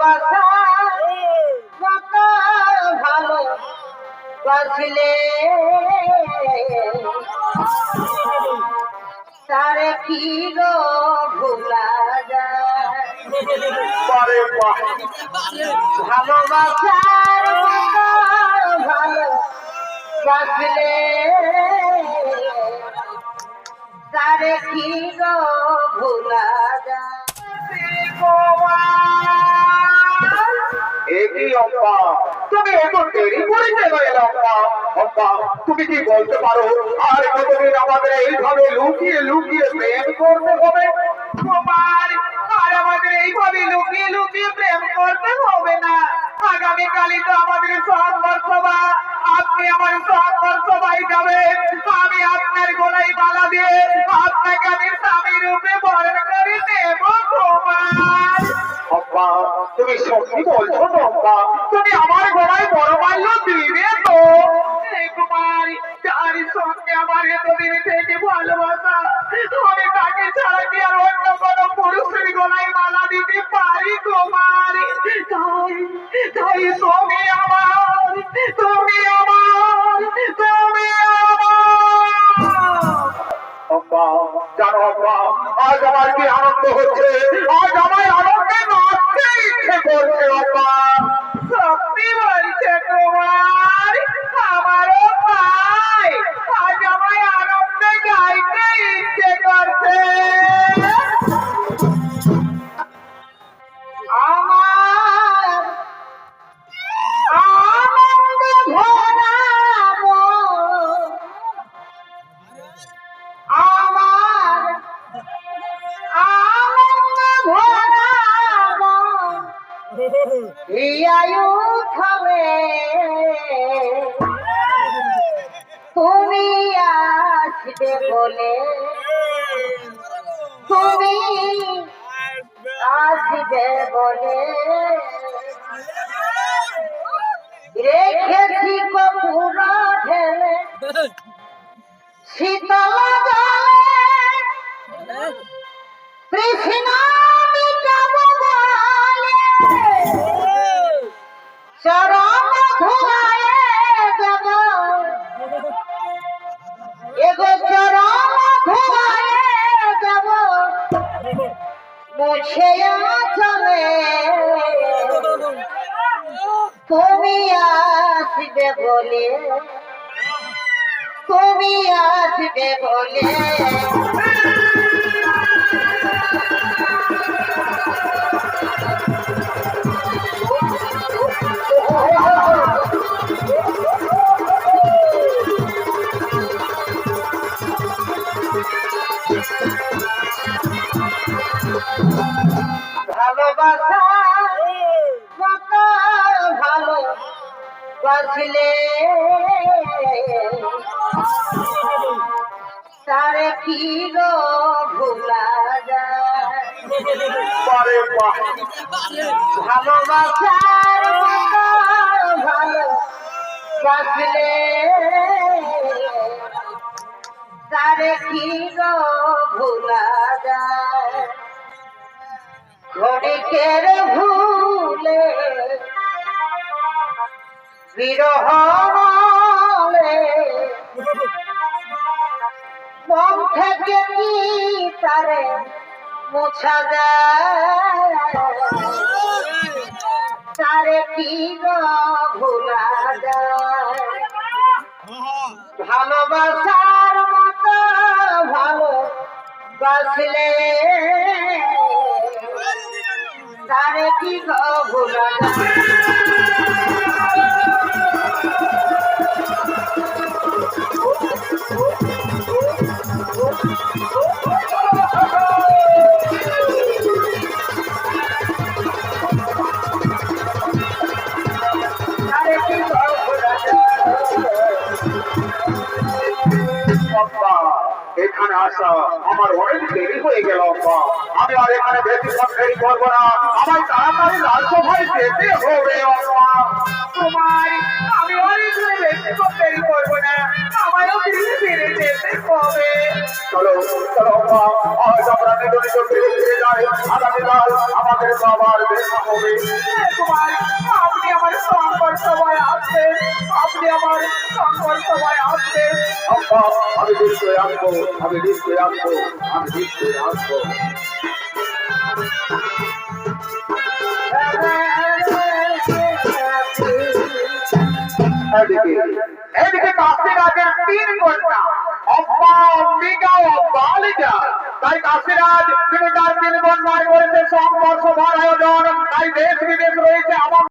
ভালোবাসা কত ভালো বাসলে তারে কি গো ভুলা যায় ভালোবাসার কত ভালো বাসলে তারে কি গো ভুলা যায় তুমি এত দেরি করে কেন এলে অম্পা? তুমি কি বলতে পারো আর কতদিন আমাদের এইভাবে লুকিয়ে লুকিয়ে প্রেম করতে হবে? কুমার আর আমাদের এইভাবে লুকিয়ে লুকিয়ে প্রেম করতে হবে না। আগামীকালই তো আমাদের সংবর সভা, আপনি আমার সংবর সভায় যাবেন। আমি আপনার গলায় মালা দিয়ে আপনাকে আমি স্বামী রূপে বরণ করে দেব। কুমার অম্পা, তুমি সত্যি বলছো তো অম্পা? তুমি আমার গলায় বড়মাল্য দিবে তো? কুমার যার সঙ্গে আমার এতদিন থেকে ভালোবাসা, আমি তাকে ছাড়া কি আর অন্য কোনো পুরুষের গলায় মালা দিতে পারি? কুমার তাই তাই তুমি আমার, তুমি আমার, তুমি আমার। অম্পা, জানো অম্পা, আজ আমার কি আনন্দ হচ্ছে, আজ আমার আনন্দে নাচতে ইচ্ছে করছে অম্পা। সত্যি বলছে কুমার, আমারও তাই। আজ আমায় আনন্দে গাইতে ইচ্ছে করছে। আমার আনন্দে ভরা মন, আমার আনন্দে ভরা মন ইয়ায়ু খাবে তুমি আসবে বলে, তুমি আসবে বলে রেখেছি কপুর ঢেলে শীতল জলে কৃষ্ণ মিটাবো বলে চরণ ধুলায়ে যাব, এগো চরণ ধুলায়ে যাব মুছে চলে তুমি আসবে বলে, তুমি আসবে বলে। ভালোবাসা কত ভালো বাসলে তারে কি গো ভুলা যায় ভালোবাসার কত ভালো বাসলে তারে কি গো ভুলা যায় ঘড়িকের ভুলে বিরহ বলে মন থেকে কি তারে মোছা যায় তারে কি গো ভুলা যায় ভালোবাসার মতো ভালো বাসলে তারে কি গো ভুলা যায় এখানে আসা আমার অনেক দেরি হয়ে গেল আব্বা। আমি আর এখানে বেশিক্ষণ দেরি করবো না, আমার তাড়াতাড়ি রাজসভায় যেতে হবে আব্বা। কুমারী আমি অনেক বেশি দেরি করবো না, আমারও ফিরে যেতে হবে। চলো চলো আব্বা, আজ আমরা নিজ নিজ ফিরে ফিরে যাই, আগামীকাল আমাদের বাবার দেখা হবে। কুমারী আপনি আমার সংকট সভায় আসবেন, আপনি আমার সংকট সভায় আসবেন। আব্বা আমি নিশ্চয়ই আসবো, আমি নিশ্চয়ই আসবো, আমি নিশ্চয়ই আসবো। এদিকে কাশীরাজের 3 ঘন্টা অম্বা অম্বিকা ও বালিকা। তাই কাশীরাজ তিনি তার 3 ঘন্টায় করেছে সংবর্ষ আয়োজন। তাই দেশ বিদেশ রয়েছে আমার